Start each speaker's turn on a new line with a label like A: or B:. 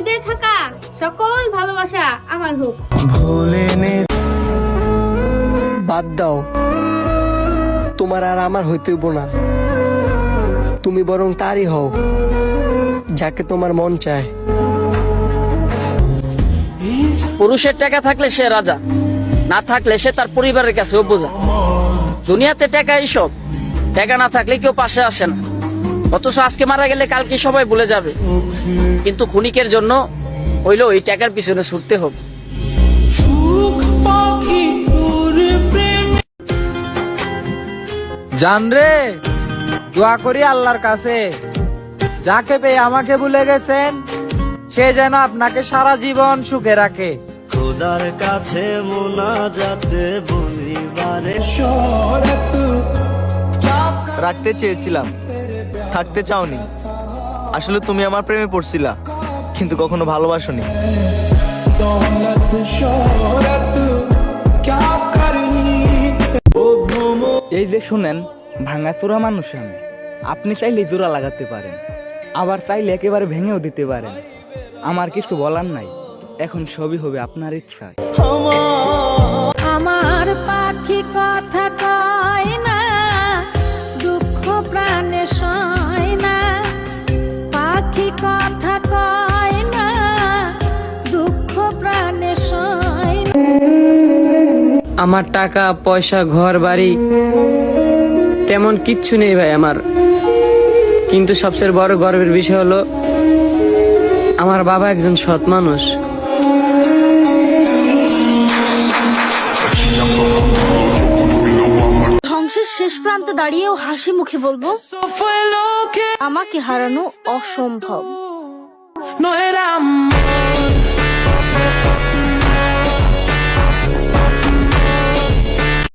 A: হৃদয়ে থাকা সকল ভালোবাসা আমার হোক।
B: বাদ দাও, তোমার আর আমার হইতেইব না। তুমি বরং তারই হও যাকে তোমার মন চায়।
C: পুরুষের টাকা থাকলে সে রাজা, না থাকলে সে তার পরিবারের কাছেও বোঝা। দুনিয়াতে টাকা এইসব, টাকা না থাকলে কেউ পাশে আসে না। অথচ আজকে মারা গেলে কালকে সবাই ভুলে যাবে, কিন্তু ক্ষণিকের জন্য হইলেও এই টাকার পিছনে ছুটতে হবে।
D: জান রে, দোয়া করি আল্লাহর কাছে যাকে পেয়ে আমাকে ভুলে গেছেন সে যেন আপনাকে সারা জীবন সুখে রাখে।
E: খোদার কাছে মোনাজাতে বলিবারে
F: রাখতে চেয়েছিলাম, থাকতে চাওনি। আসলে তুমি আমার প্রেমে পড়ছিলা, কিন্তু কখনো ভালোবাসোনি।
G: এই যে শুনেন, ভাঙাচোরা মানুষ আমি। আপনি চাইলে জোড়া লাগাতে পারেন, আবার চাইলে একেবারে ভেঙেও দিতে পারেন। আমার কিছু বলার নাই, এখন সবই হবে আপনার ইচ্ছায়।
A: আমার পাখি কথা কয় না, দুঃখ প্রাণে সয় না। পাখি কথা কয় না, দুঃখ প্রাণে সয় না।
B: আমার টাকা পয়সা ঘর বাড়ি তেমন কিচ্ছু নেই ভাই আমার, কিন্তু সবচেয়ে বড় গর্বের বিষয় হলো আমার বাবা একজন সৎ মানুষ।
H: ধ্বংসের শেষ প্রান্তে দাঁড়িয়েও হাসি মুখে বলবো, আমাকে হারানো অসম্ভব।